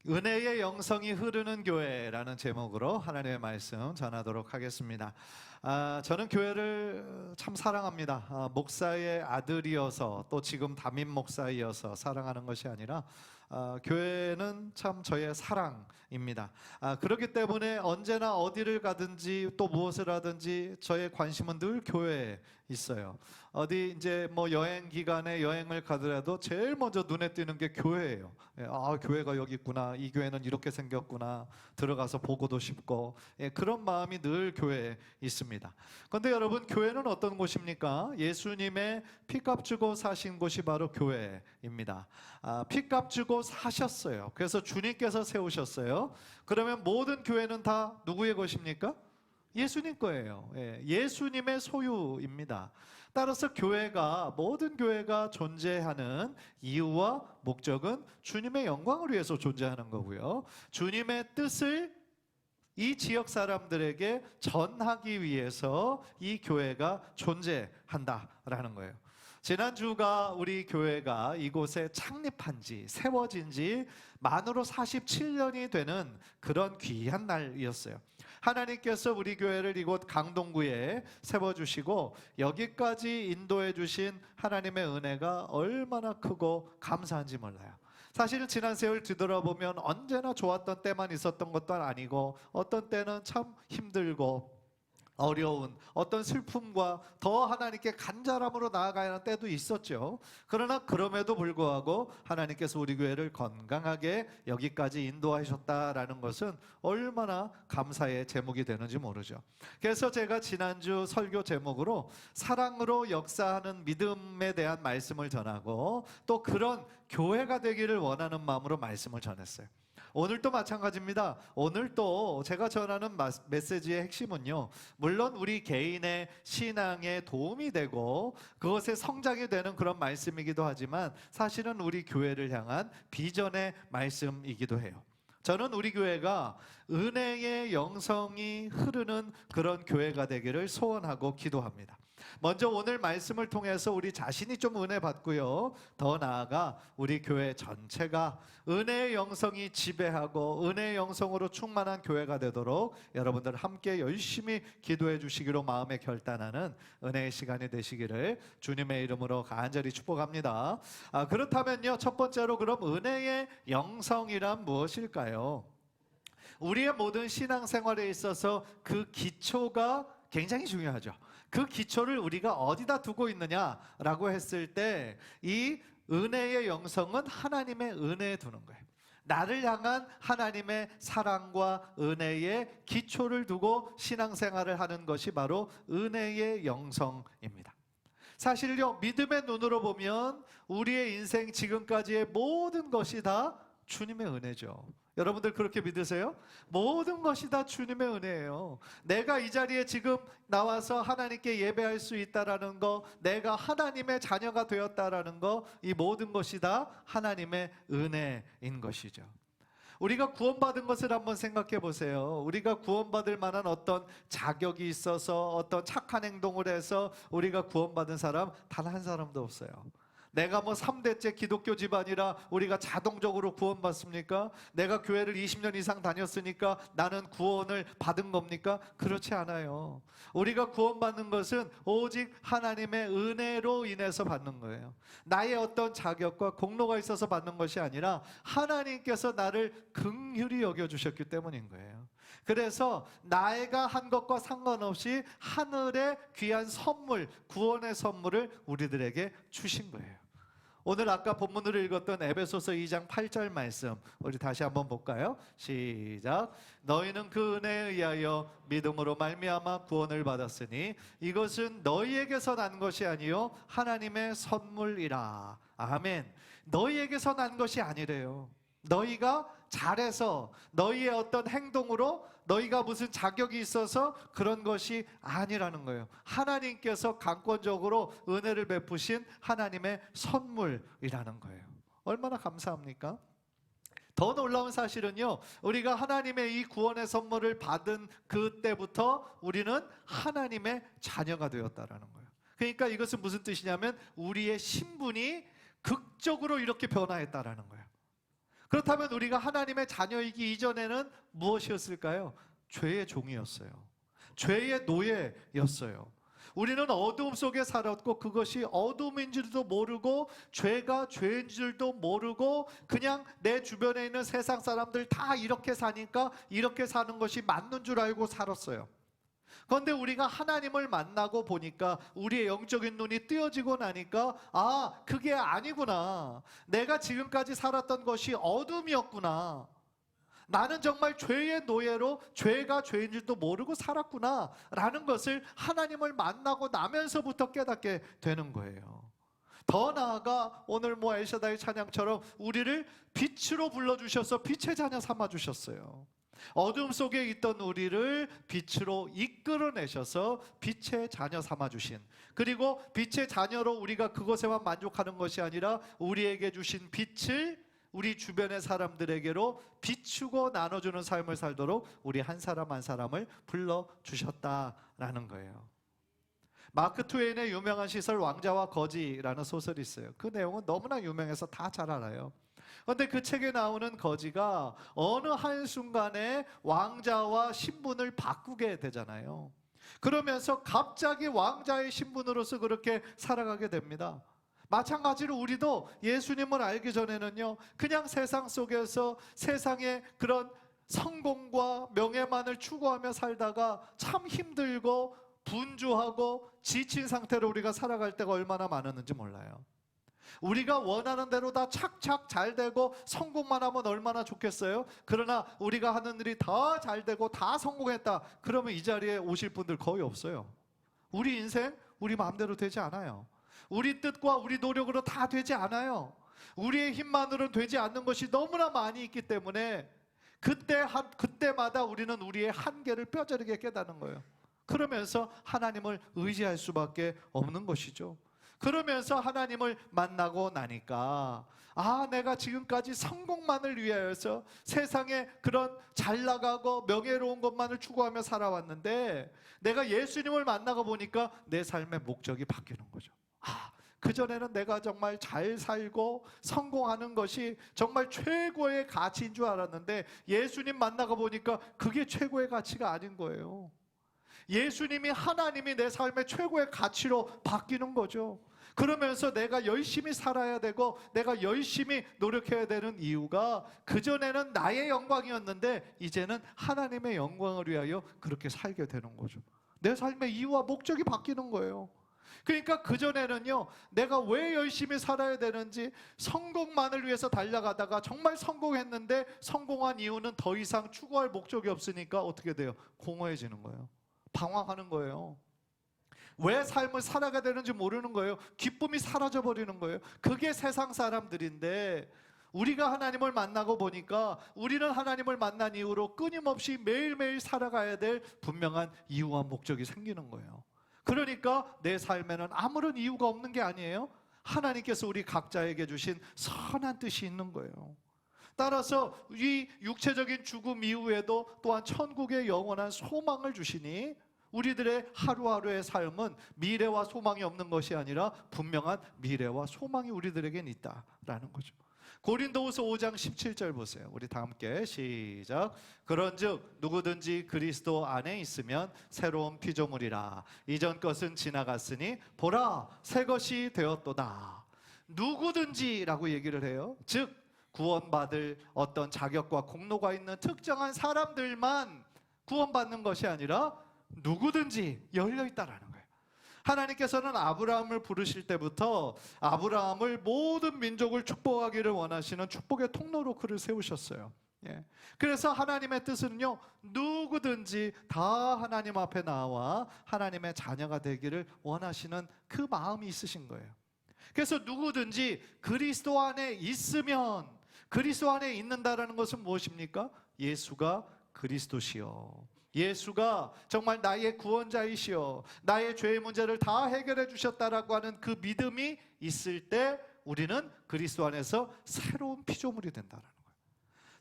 은혜의 영성이 흐르는 교회라는 제목으로 하나님의 말씀 전하도록 하겠습니다. 저는 교회를 참 사랑합니다. 목사의 아들이어서 또 지금 담임 목사이어서 사랑하는 것이 아니라 교회는 참 저의 사랑입니다. 그렇기 때문에 언제나 어디를 가든지 또 무엇을 하든지 저의 관심은 늘 교회에 있어요. 어디 이제 뭐 여행 기간에 여행을 가더라도 제일 먼저 눈에 띄는 게 교회예요. 교회가 여기 있구나, 이 교회는 이렇게 생겼구나, 들어가서 보고도 싶고, 그런 마음이 늘 교회에 있습니다. 그런데 여러분, 교회는 어떤 곳입니까? 예수님의 피값 주고 사신 곳이 바로 교회입니다. 피값 주고 사셨어요. 그래서 주님께서 세우셨어요. 그러면 모든 교회는 다 누구의 것입니까? 예수님 거예요. 예수님의 소유입니다. 따라서 모든 교회가 존재하는 이유와 목적은 주님의 영광을 위해서 존재하는 거고요. 주님의 뜻을 이 지역 사람들에게 전하기 위해서 이 교회가 존재한다라는 거예요. 지난주가 우리 교회가 이곳에 창립한 지, 세워진 지 만으로 47년이 되는 그런 귀한 날이었어요. 하나님께서 우리 교회를 이곳 강동구에 세워주시고 여기까지 인도해 주신 하나님의 은혜가 얼마나 크고 감사한지 몰라요. 사실 지난 세월 뒤돌아보면 언제나 좋았던 때만 있었던 것도 아니고 어떤 때는 참 힘들고 어려운 어떤 슬픔과 더 하나님께 간절함으로 나아가야 하는 때도 있었죠. 그러나 그럼에도 불구하고 하나님께서 우리 교회를 건강하게 여기까지 인도하셨다라는 것은 얼마나 감사의 제목이 되는지 모르죠. 그래서 제가 지난주 설교 제목으로 사랑으로 역사하는 믿음에 대한 말씀을 전하고 또 그런 교회가 되기를 원하는 마음으로 말씀을 전했어요. 오늘도 마찬가지입니다. 오늘도 제가 전하는 메시지의 핵심은요, 물론 우리 개인의 신앙에 도움이 되고 그것에 성장이 되는 그런 말씀이기도 하지만 사실은 우리 교회를 향한 비전의 말씀이기도 해요. 저는 우리 교회가 은혜의 영성이 흐르는 그런 교회가 되기를 소원하고 기도합니다. 먼저 오늘 말씀을 통해서 우리 자신이 좀 은혜 받고요, 더 나아가 우리 교회 전체가 은혜의 영성이 지배하고 은혜의 영성으로 충만한 교회가 되도록 여러분들 함께 열심히 기도해 주시기로 마음에 결단하는 은혜의 시간이 되시기를 주님의 이름으로 간절히 축복합니다. 그렇다면요, 첫 번째로 그럼 은혜의 영성이란 무엇일까요? 우리의 모든 신앙생활에 있어서 그 기초가 굉장히 중요하죠. 그 기초를 우리가 어디다 두고 있느냐라고 했을 때 이 은혜의 영성은 하나님의 은혜에 두는 거예요. 나를 향한 하나님의 사랑과 은혜의 기초를 두고 신앙생활을 하는 것이 바로 은혜의 영성입니다. 사실요, 믿음의 눈으로 보면 우리의 인생 지금까지의 모든 것이 다 주님의 은혜죠. 여러분들 그렇게 믿으세요? 모든 것이 다 주님의 은혜예요. 내가 이 자리에 지금 나와서 하나님께 예배할 수 있다라는 거, 내가 하나님의 자녀가 되었다라는 거, 이 모든 것이 다 하나님의 은혜인 것이죠. 우리가 구원받은 것을 한번 생각해 보세요. 우리가 구원받을 만한 어떤 자격이 있어서 어떤 착한 행동을 해서 우리가 구원받은 사람 단 한 사람도 없어요. 내가 뭐 3대째 기독교 집안이라 우리가 자동적으로 구원받습니까? 내가 교회를 20년 이상 다녔으니까 나는 구원을 받은 겁니까? 그렇지 않아요. 우리가 구원받는 것은 오직 하나님의 은혜로 인해서 받는 거예요. 나의 어떤 자격과 공로가 있어서 받는 것이 아니라 하나님께서 나를 긍휼히 여겨주셨기 때문인 거예요. 그래서 나가 한 것과 상관없이 하늘의 귀한 선물, 구원의 선물을 우리들에게 주신 거예요. 오늘 아까 본문으로 읽었던 에베소서 2장 8절 말씀 우리 다시 한번 볼까요? 시작. 너희는 그 은혜에 의하여 믿음으로 말미암아 구원을 받았으니 이것은 너희에게서 난 것이 아니요 하나님의 선물이라. 아멘. 너희에게서 난 것이 아니래요. 너희가 잘해서 너희의 어떤 행동으로 너희가 무슨 자격이 있어서 그런 것이 아니라는 거예요. 하나님께서 강권적으로 은혜를 베푸신 하나님의 선물이라는 거예요. 얼마나 감사합니까? 더 놀라운 사실은요, 우리가 하나님의 이 구원의 선물을 받은 그때부터 우리는 하나님의 자녀가 되었다라는 거예요. 그러니까 이것은 무슨 뜻이냐면 우리의 신분이 극적으로 이렇게 변화했다라는 거예요. 그렇다면 우리가 하나님의 자녀이기 이전에는 무엇이었을까요? 죄의 종이었어요. 죄의 노예였어요. 우리는 어두움 속에 살았고 그것이 어둠인 줄도 모르고 죄가 죄인 줄도 모르고 그냥 내 주변에 있는 세상 사람들 다 이렇게 사니까 이렇게 사는 것이 맞는 줄 알고 살았어요. 그런데 우리가 하나님을 만나고 보니까 우리의 영적인 눈이 뜨여지고 나니까 그게 아니구나. 내가 지금까지 살았던 것이 어둠이었구나. 나는 정말 죄의 노예로 죄가 죄인 줄도 모르고 살았구나 라는 것을 하나님을 만나고 나면서부터 깨닫게 되는 거예요. 더 나아가 오늘 엘샤다의 찬양처럼 우리를 빛으로 불러주셔서 빛의 자녀 삼아주셨어요. 어둠 속에 있던 우리를 빛으로 이끌어내셔서 빛의 자녀 삼아주신, 그리고 빛의 자녀로 우리가 그것에만 만족하는 것이 아니라 우리에게 주신 빛을 우리 주변의 사람들에게로 비추고 나눠주는 삶을 살도록 우리 한 사람 한 사람을 불러주셨다라는 거예요. 마크 트웨인의 유명한 시설 왕자와 거지라는 소설이 있어요. 그 내용은 너무나 유명해서 다 잘 알아요. 그런데 그 책에 나오는 거지가 어느 한순간에 왕자와 신분을 바꾸게 되잖아요. 그러면서 갑자기 왕자의 신분으로서 그렇게 살아가게 됩니다. 마찬가지로 우리도 예수님을 알기 전에는요, 그냥 세상 속에서 세상의 그런 성공과 명예만을 추구하며 살다가 참 힘들고 분주하고 지친 상태로 우리가 살아갈 때가 얼마나 많았는지 몰라요. 우리가 원하는 대로 다 착착 잘 되고 성공만 하면 얼마나 좋겠어요? 그러나 우리가 하는 일이 다 잘 되고 다 성공했다 그러면 이 자리에 오실 분들 거의 없어요. 우리 인생 우리 마음대로 되지 않아요. 우리 뜻과 우리 노력으로 다 되지 않아요. 우리의 힘만으로는 되지 않는 것이 너무나 많이 있기 때문에 그때마다 우리는 우리의 한계를 뼈저리게 깨닫는 거예요. 그러면서 하나님을 의지할 수밖에 없는 것이죠. 그러면서 하나님을 만나고 나니까 내가 지금까지 성공만을 위하여서 세상에 그런 잘 나가고 명예로운 것만을 추구하며 살아왔는데 내가 예수님을 만나고 보니까 내 삶의 목적이 바뀌는 거죠. 그전에는 내가 정말 잘 살고 성공하는 것이 정말 최고의 가치인 줄 알았는데 예수님 만나고 보니까 그게 최고의 가치가 아닌 거예요. 예수님이, 하나님이 내 삶의 최고의 가치로 바뀌는 거죠. 그러면서 내가 열심히 살아야 되고 내가 열심히 노력해야 되는 이유가 그전에는 나의 영광이었는데 이제는 하나님의 영광을 위하여 그렇게 살게 되는 거죠. 내 삶의 이유와 목적이 바뀌는 거예요. 그러니까 그전에는요, 내가 왜 열심히 살아야 되는지 성공만을 위해서 달려가다가 정말 성공했는데 성공한 이유는 더 이상 추구할 목적이 없으니까 어떻게 돼요? 공허해지는 거예요. 방황하는 거예요. 왜 삶을 살아가야 되는지 모르는 거예요. 기쁨이 사라져버리는 거예요. 그게 세상 사람들인데 우리가 하나님을 만나고 보니까 우리는 하나님을 만난 이후로 끊임없이 매일매일 살아가야 될 분명한 이유와 목적이 생기는 거예요. 그러니까 내 삶에는 아무런 이유가 없는 게 아니에요. 하나님께서 우리 각자에게 주신 선한 뜻이 있는 거예요. 따라서 이 육체적인 죽음 이후에도 또한 천국의 영원한 소망을 주시니 우리들의 하루하루의 삶은 미래와 소망이 없는 것이 아니라 분명한 미래와 소망이 우리들에겐 있다라는 거죠. 고린도후서 5장 17절 보세요. 우리 다 함께 시작. 그런즉 누구든지 그리스도 안에 있으면 새로운 피조물이라. 이전 것은 지나갔으니 보라 새 것이 되었도다. 누구든지라고 얘기를 해요. 즉 구원받을 어떤 자격과 공로가 있는 특정한 사람들만 구원받는 것이 아니라 누구든지 열려있다라는 거예요. 하나님께서는 아브라함을 부르실 때부터 아브라함을 모든 민족을 축복하기를 원하시는 축복의 통로로 그를 세우셨어요. 그래서 하나님의 뜻은요, 누구든지 다 하나님 앞에 나와 하나님의 자녀가 되기를 원하시는 그 마음이 있으신 거예요. 그래서 누구든지 그리스도 안에 있으면, 그리스도 안에 있는다라는 것은 무엇입니까? 예수가 그리스도시요, 예수가 정말 나의 구원자이시여, 나의 죄의 문제를 다 해결해 주셨다라고 하는 그 믿음이 있을 때 우리는 그리스도 안에서 새로운 피조물이 된다라는 거예요.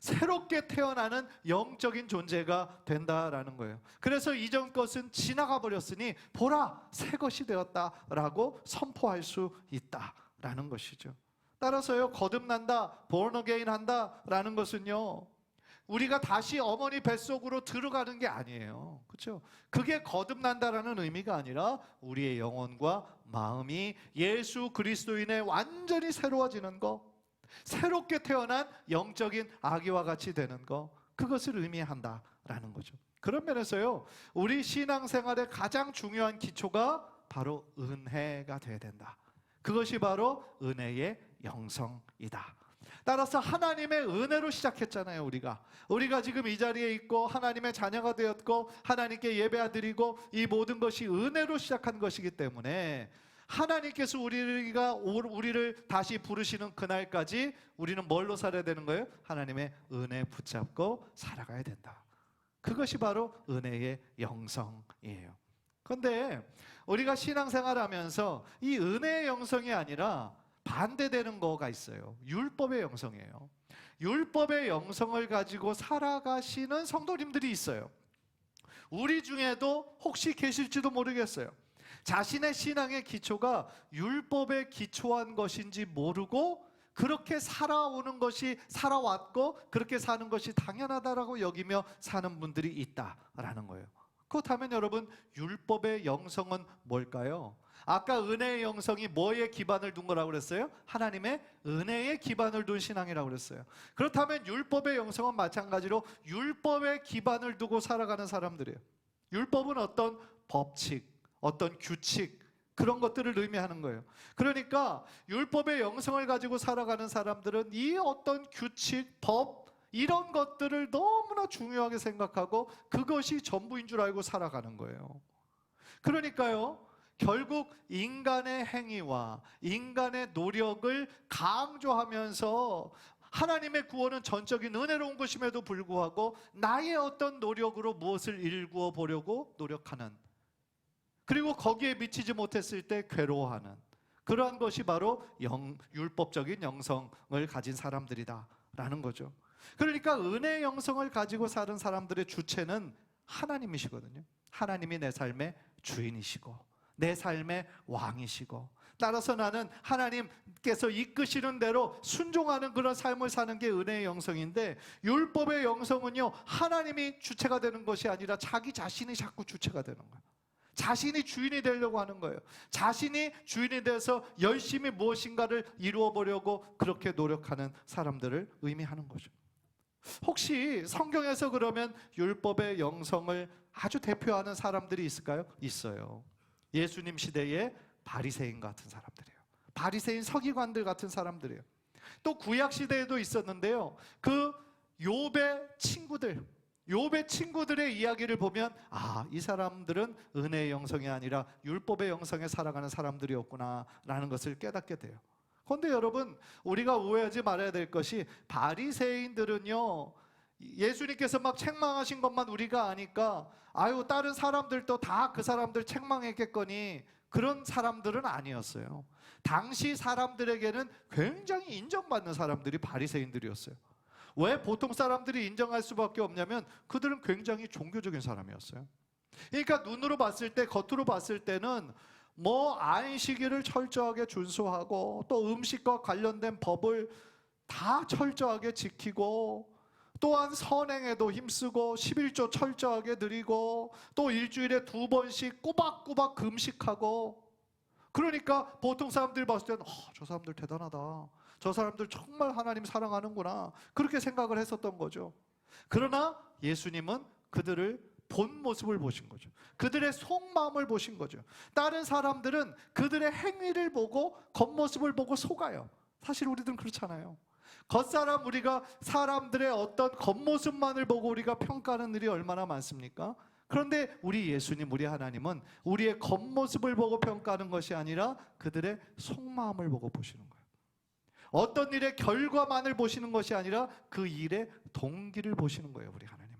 새롭게 태어나는 영적인 존재가 된다라는 거예요. 그래서 이전 것은 지나가 버렸으니 보라 새 것이 되었다라고 선포할 수 있다라는 것이죠. 따라서요, 거듭난다, born again 한다라는 것은요, 우리가 다시 어머니 뱃속으로 들어가는 게 아니에요. 그렇죠? 그게 거듭난다라는 의미가 아니라 우리의 영혼과 마음이 예수 그리스도인의 완전히 새로워지는 거, 새롭게 태어난 영적인 아기와 같이 되는 거, 그것을 의미한다라는 거죠. 그런 면에서요, 우리 신앙생활의 가장 중요한 기초가 바로 은혜가 되어야 된다. 그것이 바로 은혜의 영성이다. 따라서 하나님의 은혜로 시작했잖아요. 우리가 지금 이 자리에 있고 하나님의 자녀가 되었고 하나님께 예배드리고 이 모든 것이 은혜로 시작한 것이기 때문에 하나님께서 우리를 다시 부르시는 그날까지 우리는 뭘로 살아야 되는 거예요? 하나님의 은혜 붙잡고 살아가야 된다. 그것이 바로 은혜의 영성이에요. 그런데 우리가 신앙생활하면서 이 은혜의 영성이 아니라 반대되는 거가 있어요. 율법의 영성이에요. 율법의 영성을 가지고 살아가시는 성도님들이 있어요. 우리 중에도 혹시 계실지도 모르겠어요. 자신의 신앙의 기초가 율법에 기초한 것인지 모르고 그렇게 살아왔고 그렇게 사는 것이 당연하다라고 여기며 사는 분들이 있다라는 거예요. 그렇다면 여러분, 율법의 영성은 뭘까요? 아까 은혜의 영성이 뭐에 기반을 둔 거라고 그랬어요? 하나님의 은혜에 기반을 둔 신앙이라고 그랬어요. 그렇다면 율법의 영성은 마찬가지로 율법에 기반을 두고 살아가는 사람들이에요. 율법은 어떤 법칙, 어떤 규칙, 그런 것들을 의미하는 거예요. 그러니까 율법의 영성을 가지고 살아가는 사람들은 이 어떤 규칙, 법, 이런 것들을 너무나 중요하게 생각하고 그것이 전부인 줄 알고 살아가는 거예요. 그러니까요, 결국 인간의 행위와 인간의 노력을 강조하면서 하나님의 구원은 전적인 은혜로운 것임에도 불구하고 나의 어떤 노력으로 무엇을 일구어 보려고 노력하는, 그리고 거기에 미치지 못했을 때 괴로워하는, 그러한 것이 바로 율법적인 영성을 가진 사람들이다라는 거죠. 그러니까 은혜의 영성을 가지고 사는 사람들의 주체는 하나님이시거든요. 하나님이 내 삶의 주인이시고 내 삶의 왕이시고, 따라서 나는 하나님께서 이끄시는 대로 순종하는 그런 삶을 사는 게 은혜의 영성인데, 율법의 영성은요, 하나님이 주체가 되는 것이 아니라 자기 자신이 자꾸 주체가 되는 거예요. 자신이 주인이 되려고 하는 거예요. 자신이 주인이 돼서 열심히 무엇인가를 이루어 보려고 그렇게 노력하는 사람들을 의미하는 거죠. 혹시 성경에서 그러면 율법의 영성을 아주 대표하는 사람들이 있을까요? 있어요. 예수님 시대의 바리새인 같은 사람들이에요. 바리새인 서기관들 같은 사람들이에요. 또 구약 시대에도 있었는데요, 그 욥의 친구들의 이야기를 보면 이 사람들은 은혜의 영성이 아니라 율법의 영성에 살아가는 사람들이었구나 라는 것을 깨닫게 돼요. 그런데 여러분, 우리가 오해하지 말아야 될 것이, 바리새인들은요, 예수님께서 막 책망하신 것만 우리가 아니까 다른 사람들도 다 그 사람들 책망했겠거니, 그런 사람들은 아니었어요. 당시 사람들에게는 굉장히 인정받는 사람들이 바리새인들이었어요. 왜 보통 사람들이 인정할 수밖에 없냐면 그들은 굉장히 종교적인 사람이었어요. 그러니까 눈으로 봤을 때, 겉으로 봤을 때는 안식일을 철저하게 준수하고 또 음식과 관련된 법을 다 철저하게 지키고, 또한 선행에도 힘쓰고 11조 철저하게 드리고 또 일주일에 2번씩 꼬박꼬박 금식하고, 그러니까 보통 사람들이 봤을 때는 저 사람들 대단하다, 저 사람들 정말 하나님 사랑하는구나, 그렇게 생각을 했었던 거죠. 그러나 예수님은 그들을 본 모습을 보신 거죠. 그들의 속마음을 보신 거죠. 다른 사람들은 그들의 행위를 보고 겉모습을 보고 속아요. 사실 우리들은 그렇잖아요. 겉사람, 우리가 사람들의 어떤 겉모습만을 보고 우리가 평가하는 일이 얼마나 많습니까? 그런데 우리 예수님, 우리 하나님은 우리의 겉모습을 보고 평가하는 것이 아니라 그들의 속마음을 보고 보시는 거예요. 어떤 일의 결과만을 보시는 것이 아니라 그 일의 동기를 보시는 거예요, 우리 하나님은.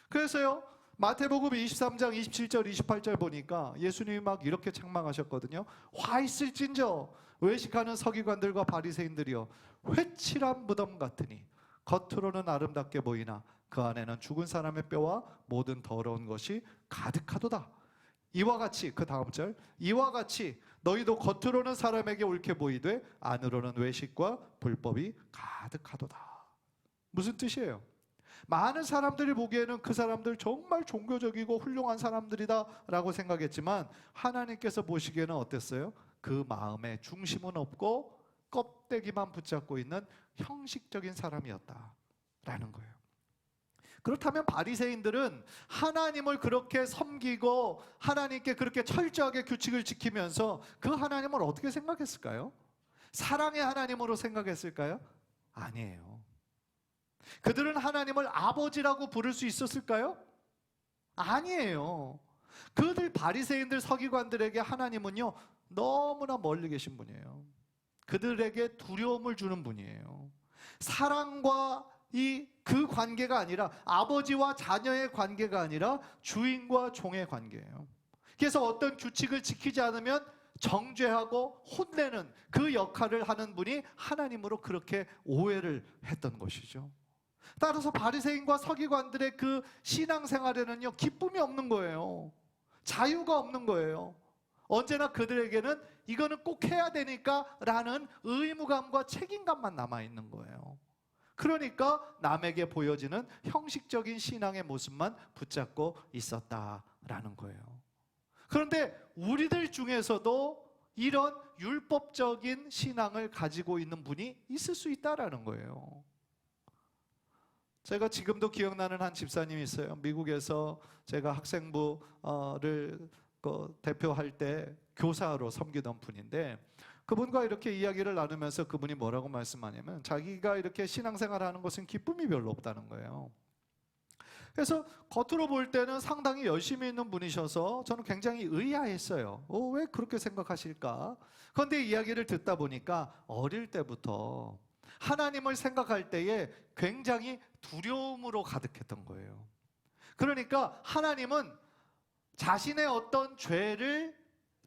그래서요, 마태복음 23장 27절 28절 보니까 예수님이 막 이렇게 책망하셨거든요. 화 있을진저 외식하는 서기관들과 바리새인들이여, 회칠한 무덤 같으니 겉으로는 아름답게 보이나 그 안에는 죽은 사람의 뼈와 모든 더러운 것이 가득하도다. 이와 같이, 그 다음 절, 이와 같이 너희도 겉으로는 사람에게 옳게 보이되 안으로는 외식과 불법이 가득하도다. 무슨 뜻이에요? 많은 사람들이 보기에는 그 사람들 정말 종교적이고 훌륭한 사람들이다 라고 생각했지만 하나님께서 보시기에는 어땠어요? 그 마음에 중심은 없고 껍데기만 붙잡고 있는 형식적인 사람이었다라는 거예요. 그렇다면 바리새인들은 하나님을 그렇게 섬기고 하나님께 그렇게 철저하게 규칙을 지키면서 그 하나님을 어떻게 생각했을까요? 사랑의 하나님으로 생각했을까요? 아니에요. 그들은 하나님을 아버지라고 부를 수 있었을까요? 아니에요. 그들 바리새인들 서기관들에게 하나님은요 너무나 멀리 계신 분이에요. 그들에게 두려움을 주는 분이에요. 사랑과 그 관계가 아니라 아버지와 자녀의 관계가 아니라 주인과 종의 관계예요. 그래서 어떤 규칙을 지키지 않으면 정죄하고 혼내는 그 역할을 하는 분이 하나님으로 그렇게 오해를 했던 것이죠. 따라서 바리새인과 서기관들의 그 신앙생활에는요 기쁨이 없는 거예요. 자유가 없는 거예요. 언제나 그들에게는 이거는 꼭 해야 되니까 라는 의무감과 책임감만 남아있는 거예요. 그러니까 남에게 보여지는 형식적인 신앙의 모습만 붙잡고 있었다라는 거예요. 그런데 우리들 중에서도 이런 율법적인 신앙을 가지고 있는 분이 있을 수 있다라는 거예요. 제가 지금도 기억나는 한 집사님이 있어요. 미국에서 제가 학생부를 대표할 때 교사로 섬기던 분인데 그분과 이렇게 이야기를 나누면서 그분이 뭐라고 말씀하냐면 자기가 이렇게 신앙생활하는 것은 기쁨이 별로 없다는 거예요. 그래서 겉으로 볼 때는 상당히 열심히 있는 분이셔서 저는 굉장히 의아했어요. 왜 그렇게 생각하실까? 그런데 이야기를 듣다 보니까 어릴 때부터 하나님을 생각할 때에 굉장히 두려움으로 가득했던 거예요. 그러니까 하나님은 자신의 어떤 죄를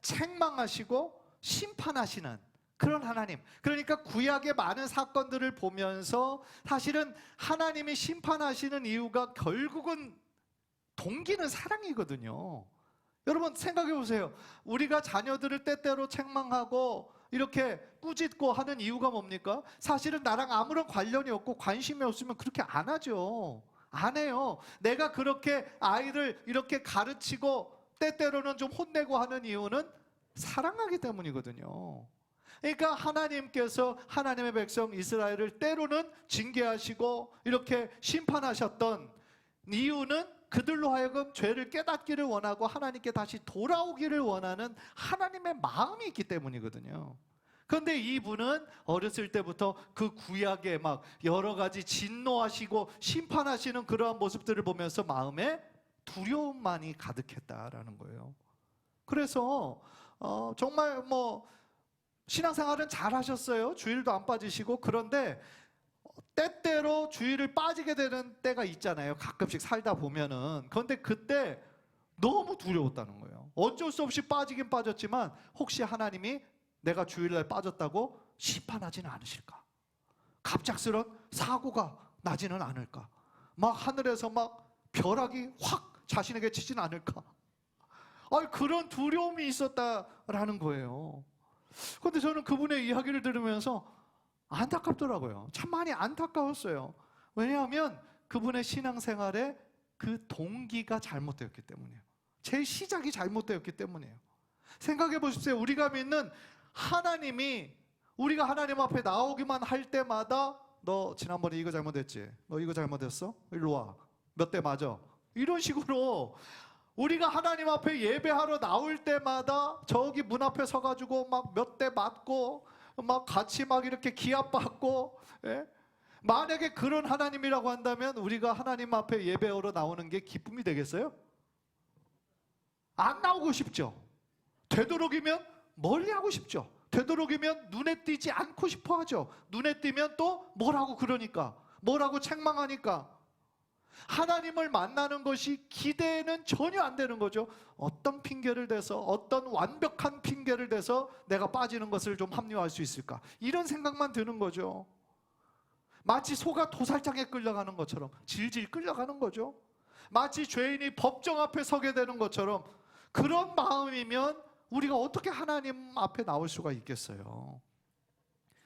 책망하시고 심판하시는 그런 하나님. 그러니까 구약의 많은 사건들을 보면서 사실은 하나님이 심판하시는 이유가 결국은 동기는 사랑이거든요. 여러분 생각해 보세요. 우리가 자녀들을 때때로 책망하고 이렇게 꾸짖고 하는 이유가 뭡니까? 사실은 나랑 아무런 관련이 없고 관심이 없으면 그렇게 안 하죠. 안 해요. 내가 그렇게 아이를 이렇게 가르치고 때때로는 좀 혼내고 하는 이유는 사랑하기 때문이거든요. 그러니까 하나님께서 하나님의 백성 이스라엘을 때로는 징계하시고 이렇게 심판하셨던 이유는 그들로 하여금 죄를 깨닫기를 원하고 하나님께 다시 돌아오기를 원하는 하나님의 마음이 있기 때문이거든요. 그런데 이분은 어렸을 때부터 그 구약에 막 여러 가지 진노하시고 심판하시는 그러한 모습들을 보면서 마음에 두려움만이 가득했다라는 거예요. 그래서 정말 신앙생활은 잘 하셨어요. 주일도 안 빠지시고. 그런데 때때로 주일을 빠지게 되는 때가 있잖아요. 가끔씩 살다 보면은. 그런데 그때 너무 두려웠다는 거예요. 어쩔 수 없이 빠지긴 빠졌지만 혹시 하나님이 내가 주일날 빠졌다고 심판하지는 않으실까? 갑작스런 사고가 나지는 않을까? 막 하늘에서 막 벼락이 확 자신에게 치지는 않을까? 그런 두려움이 있었다라는 거예요. 그런데 저는 그분의 이야기를 들으면서 안타깝더라고요. 참 많이 안타까웠어요. 왜냐하면 그분의 신앙생활에 그 동기가 잘못되었기 때문이에요. 제 시작이 잘못되었기 때문이에요. 생각해 보십시오. 우리가 믿는 하나님이 우리가 하나님 앞에 나오기만 할 때마다 너 지난번에 이거 잘못했지? 너 이거 잘못했어? 일로 와. 몇 대 맞아? 이런 식으로 우리가 하나님 앞에 예배하러 나올 때마다 저기 문 앞에 서가지고 막 몇 대 맞고 막 같이 막 이렇게 기합받고, 예? 만약에 그런 하나님이라고 한다면 우리가 하나님 앞에 예배하러 나오는 게 기쁨이 되겠어요? 안 나오고 싶죠. 되도록이면 멀리하고 싶죠. 되도록이면 눈에 띄지 않고 싶어 하죠. 눈에 띄면 또 뭐라고 그러니까, 뭐라고 책망하니까. 하나님을 만나는 것이 기대는 전혀 안 되는 거죠. 어떤 핑계를 대서, 어떤 완벽한 핑계를 대서 내가 빠지는 것을 좀 합리화할 수 있을까? 이런 생각만 드는 거죠. 마치 소가 도살장에 끌려가는 것처럼 질질 끌려가는 거죠. 마치 죄인이 법정 앞에 서게 되는 것처럼 그런 마음이면 우리가 어떻게 하나님 앞에 나올 수가 있겠어요?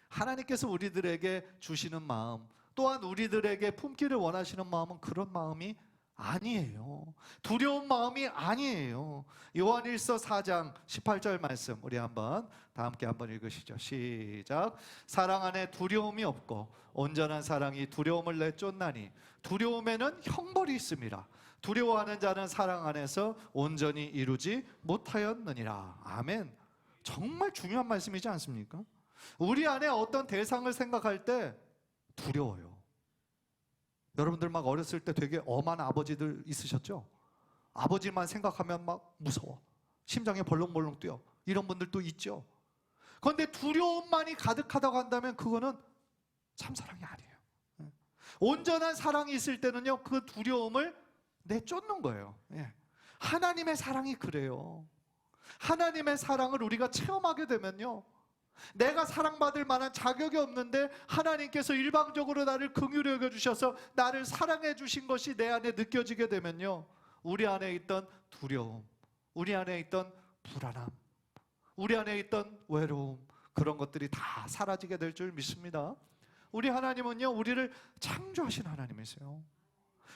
하나님께서 우리들에게 주시는 마음, 또한 우리들에게 품기를 원하시는 마음은 그런 마음이 아니에요. 두려운 마음이 아니에요. 요한일서 4장 18절 말씀 우리 다 함께 한번 읽으시죠. 시작. 사랑 안에 두려움이 없고 온전한 사랑이 두려움을 내쫓나니 두려움에는 형벌이 있음이라. 두려워하는 자는 사랑 안에서 온전히 이루지 못하였느니라. 아멘. 정말 중요한 말씀이지 않습니까? 우리 안에 어떤 대상을 생각할 때 두려워요. 여러분들 막 어렸을 때 되게 엄한 아버지들 있으셨죠? 아버지만 생각하면 막 무서워. 심장이 벌렁벌렁 뛰어. 이런 분들도 있죠. 그런데 두려움만이 가득하다고 한다면 그거는 참 사랑이 아니에요. 온전한 사랑이 있을 때는요, 그 두려움을 내쫓는 거예요. 하나님의 사랑이 그래요. 하나님의 사랑을 우리가 체험하게 되면요, 내가 사랑받을 만한 자격이 없는데 하나님께서 일방적으로 나를 긍휼히 여겨주셔서 나를 사랑해 주신 것이 내 안에 느껴지게 되면요, 우리 안에 있던 두려움, 우리 안에 있던 불안함, 우리 안에 있던 외로움, 그런 것들이 다 사라지게 될 줄 믿습니다. 우리 하나님은요, 우리를 창조하신 하나님이세요.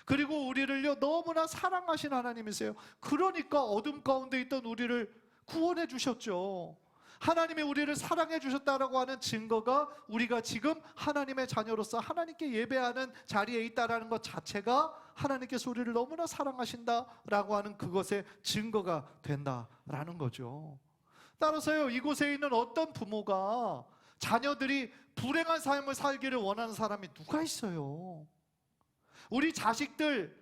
그리고 우리를요, 너무나 사랑하신 하나님이세요. 그러니까 어둠 가운데 있던 우리를 구원해 주셨죠. 하나님이 우리를 사랑해 주셨다라고 하는 증거가 우리가 지금 하나님의 자녀로서 하나님께 예배하는 자리에 있다라는 것 자체가 하나님께서 우리를 너무나 사랑하신다라고 하는 그것의 증거가 된다라는 거죠. 따라서요, 이곳에 있는 어떤 부모가 자녀들이 불행한 삶을 살기를 원하는 사람이 누가 있어요? 우리 자식들을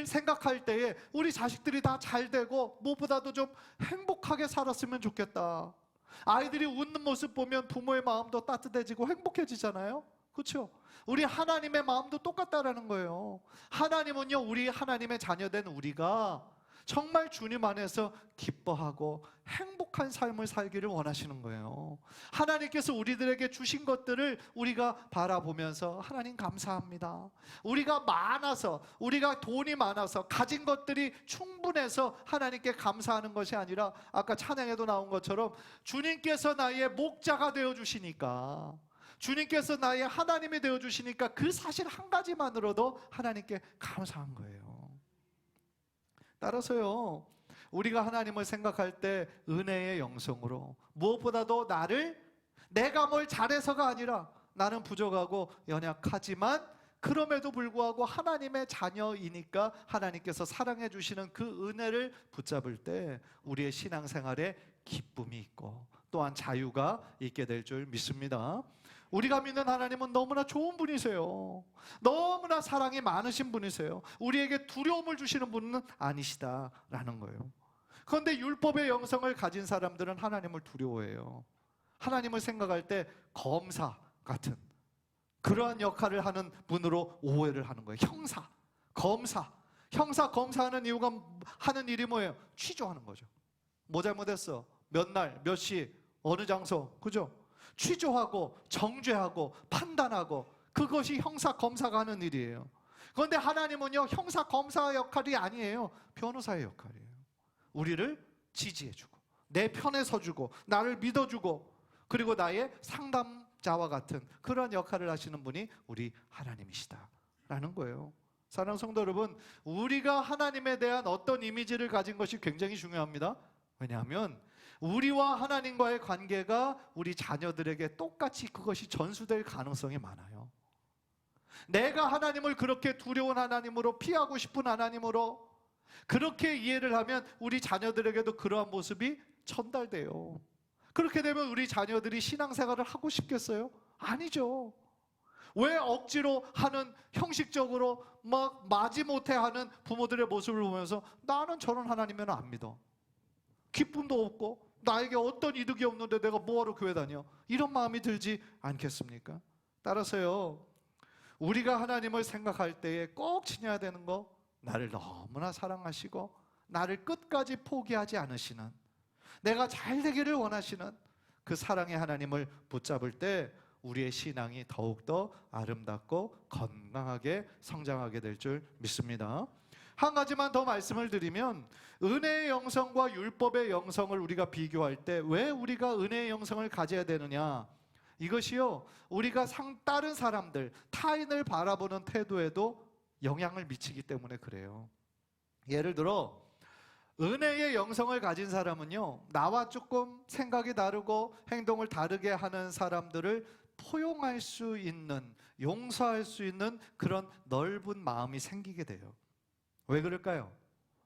생각할 때에 우리 자식들이 다 잘 되고 무엇보다도 좀 행복하게 살았으면 좋겠다. 아이들이 웃는 모습 보면 부모의 마음도 따뜻해지고 행복해지잖아요. 그렇죠? 우리 하나님의 마음도 똑같다라는 거예요. 하나님은요, 우리 하나님의 자녀된 우리가 정말 주님 안에서 기뻐하고 행복한 삶을 살기를 원하시는 거예요. 하나님께서 우리들에게 주신 것들을 우리가 바라보면서 하나님 감사합니다. 우리가 많아서, 우리가 돈이 많아서, 가진 것들이 충분해서 하나님께 감사하는 것이 아니라 아까 찬양에도 나온 것처럼 주님께서 나의 목자가 되어주시니까, 주님께서 나의 하나님이 되어주시니까 그 사실 한 가지만으로도 하나님께 감사한 거예요. 따라서요, 우리가 하나님을 생각할 때 은혜의 영성으로, 무엇보다도 내가 뭘 잘해서가 아니라 나는 부족하고 연약하지만 그럼에도 불구하고 하나님의 자녀이니까 하나님께서 사랑해 주시는 그 은혜를 붙잡을 때 우리의 신앙생활에 기쁨이 있고 또한 자유가 있게 될 줄 믿습니다. 우리가 믿는 하나님은 너무나 좋은 분이세요. 너무나 사랑이 많으신 분이세요. 우리에게 두려움을 주시는 분은 아니시다라는 거예요. 그런데 율법의 영성을 가진 사람들은 하나님을 두려워해요. 하나님을 생각할 때 검사 같은 그러한 역할을 하는 분으로 오해를 하는 거예요. 형사, 검사. 형사, 검사하는 이유가 하는 일이 뭐예요? 취조하는 거죠. 뭐 잘못했어? 몇 날, 몇 시, 어느 장소, 그죠? 취조하고 정죄하고 판단하고, 그것이 형사 검사가 하는 일이에요. 그런데 하나님은요, 형사 검사 역할이 아니에요. 변호사의 역할이에요. 우리를 지지해주고 내 편에 서주고 나를 믿어주고 그리고 나의 상담자와 같은 그런 역할을 하시는 분이 우리 하나님이시다라는 거예요. 사랑하는 성도 여러분, 우리가 하나님에 대한 어떤 이미지를 가진 것이 굉장히 중요합니다. 왜냐하면 우리와 하나님과의 관계가 우리 자녀들에게 똑같이 그것이 전수될 가능성이 많아요. 내가 하나님을 그렇게 두려운 하나님으로, 피하고 싶은 하나님으로 그렇게 이해를 하면 우리 자녀들에게도 그러한 모습이 전달돼요. 그렇게 되면 우리 자녀들이 신앙생활을 하고 싶겠어요? 아니죠. 왜 억지로 하는, 형식적으로 막 마지못해 하는 부모들의 모습을 보면서 나는 저런 하나님은 안 믿어, 기쁨도 없고 나에게 어떤 이득이 없는데 내가 뭐하러 교회 다녀, 이런 마음이 들지 않겠습니까? 따라서요, 우리가 하나님을 생각할 때에 꼭 지녀야 되는 거, 나를 너무나 사랑하시고 나를 끝까지 포기하지 않으시는, 내가 잘 되기를 원하시는 그 사랑의 하나님을 붙잡을 때 우리의 신앙이 더욱더 아름답고 건강하게 성장하게 될 줄 믿습니다. 한 가지만 더 말씀을 드리면 은혜의 영성과 율법의 영성을 우리가 비교할 때 왜 우리가 은혜의 영성을 가져야 되느냐? 이것이요, 우리가 다른 사람들, 타인을 바라보는 태도에도 영향을 미치기 때문에 그래요. 예를 들어 은혜의 영성을 가진 사람은요, 나와 조금 생각이 다르고 행동을 다르게 하는 사람들을 포용할 수 있는, 용서할 수 있는 그런 넓은 마음이 생기게 돼요. 왜 그럴까요?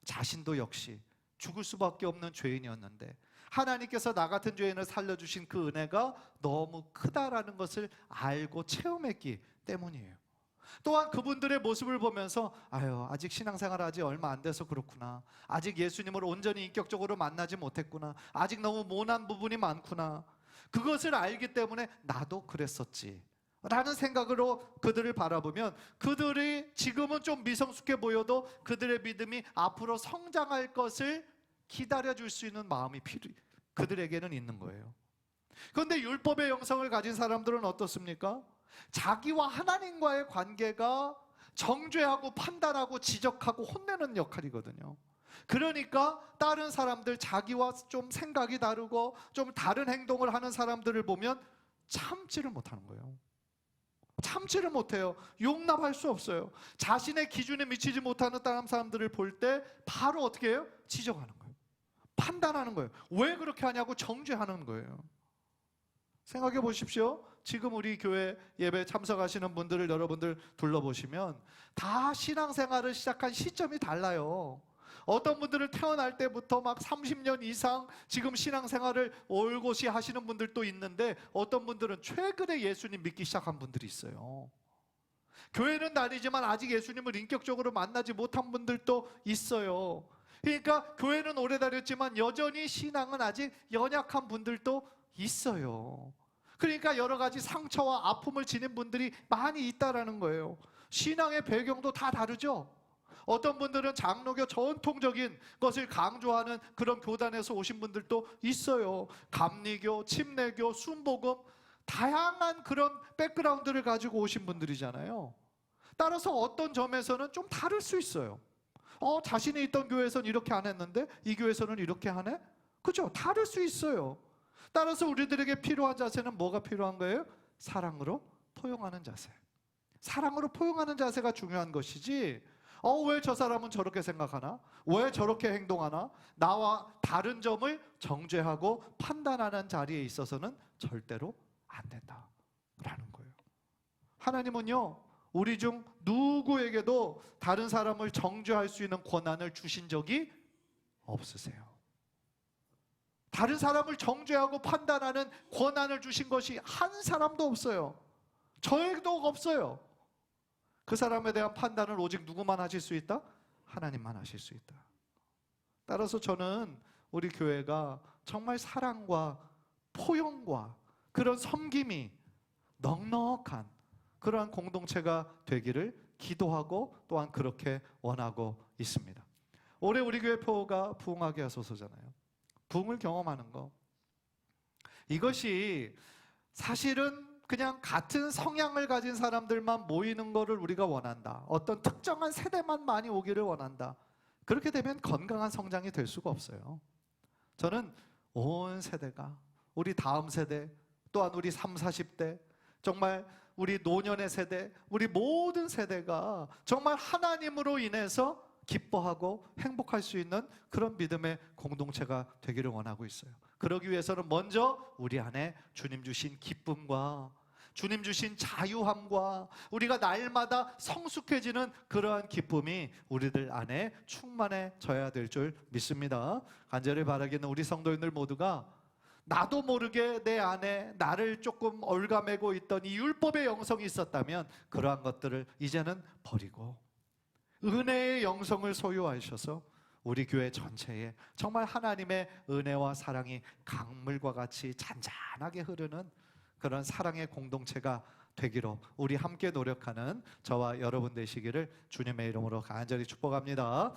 자신도 역시 죽을 수밖에 없는 죄인이었는데 하나님께서 나 같은 죄인을 살려주신 그 은혜가 너무 크다라는 것을 알고 체험했기 때문이에요. 또한 그분들의 모습을 보면서 아직 신앙생활 하지 얼마 안 돼서 그렇구나, 아직 예수님을 온전히 인격적으로 만나지 못했구나, 아직 너무 모난 부분이 많구나, 그것을 알기 때문에 나도 그랬었지 라는 생각으로 그들을 바라보면 그들이 지금은 좀 미성숙해 보여도 그들의 믿음이 앞으로 성장할 것을 기다려줄 수 있는 마음이 그들에게는 있는 거예요. 그런데 율법의 영성을 가진 사람들은 어떻습니까? 자기와 하나님과의 관계가 정죄하고 판단하고 지적하고 혼내는 역할이거든요. 그러니까 다른 사람들, 자기와 좀 생각이 다르고 좀 다른 행동을 하는 사람들을 보면 참지를 못하는 거예요. 참지를 못해요. 용납할 수 없어요. 자신의 기준에 미치지 못하는 다른 사람들을 볼 때 바로 어떻게 해요? 지적하는 거예요. 판단하는 거예요. 왜 그렇게 하냐고 정죄하는 거예요. 생각해 보십시오. 지금 우리 교회 예배 참석하시는 분들을 여러분들 둘러보시면 다 신앙생활을 시작한 시점이 달라요. 어떤 분들은 태어날 때부터 막 30년 이상 지금 신앙생활을 올곧이 하시는 분들도 있는데 어떤 분들은 최근에 예수님 믿기 시작한 분들이 있어요. 교회는 다니지만 아직 예수님을 인격적으로 만나지 못한 분들도 있어요. 그러니까 교회는 오래 다녔지만 여전히 신앙은 아직 연약한 분들도 있어요. 그러니까 여러 가지 상처와 아픔을 지닌 분들이 많이 있다라는 거예요. 신앙의 배경도 다 다르죠. 어떤 분들은 장로교 전통적인 것을 강조하는 그런 교단에서 오신 분들도 있어요. 감리교, 침례교, 순복음, 다양한 그런 백그라운드를 가지고 오신 분들이잖아요. 따라서 어떤 점에서는 좀 다를 수 있어요. 자신이 있던 교회에서는 이렇게 안 했는데 이 교회에서는 이렇게 하네? 그죠? 다를 수 있어요. 따라서 우리들에게 필요한 자세는 뭐가 필요한 거예요? 사랑으로 포용하는 자세. 사랑으로 포용하는 자세가 중요한 것이지, 왜 저 사람은 저렇게 생각하나? 왜 저렇게 행동하나? 나와 다른 점을 정죄하고 판단하는 자리에 있어서는 절대로 안 된다라는 거예요. 하나님은요, 우리 중 누구에게도 다른 사람을 정죄할 수 있는 권한을 주신 적이 없으세요. 다른 사람을 정죄하고 판단하는 권한을 주신 것이 한 사람도 없어요. 저에게도 없어요. 그 사람에 대한 판단을 오직 누구만 하실 수 있다? 하나님만 하실 수 있다. 따라서 저는 우리 교회가 정말 사랑과 포용과 그런 섬김이 넉넉한 그러한 공동체가 되기를 기도하고 또한 그렇게 원하고 있습니다. 올해 우리 교회 표가 부흥하게 하소서잖아요. 부흥을 경험하는 거, 이것이 사실은 그냥 같은 성향을 가진 사람들만 모이는 거를 우리가 원한다, 어떤 특정한 세대만 많이 오기를 원한다, 그렇게 되면 건강한 성장이 될 수가 없어요. 저는 온 세대가, 우리 다음 세대, 또한 우리 30, 40대, 정말 우리 노년의 세대, 우리 모든 세대가 정말 하나님으로 인해서 기뻐하고 행복할 수 있는 그런 믿음의 공동체가 되기를 원하고 있어요. 그러기 위해서는 먼저 우리 안에 주님 주신 기쁨과 주님 주신 자유함과 우리가 날마다 성숙해지는 그러한 기쁨이 우리들 안에 충만해져야 될 줄 믿습니다. 간절히 바라기는 우리 성도인들 모두가 나도 모르게 내 안에 나를 조금 얽아매고 있던 이 율법의 영성이 있었다면 그러한 것들을 이제는 버리고 은혜의 영성을 소유하셔서 우리 교회 전체에 정말 하나님의 은혜와 사랑이 강물과 같이 잔잔하게 흐르는 그런 사랑의 공동체가 되기로 우리 함께 노력하는 저와 여러분 되시기를 주님의 이름으로 간절히 축복합니다.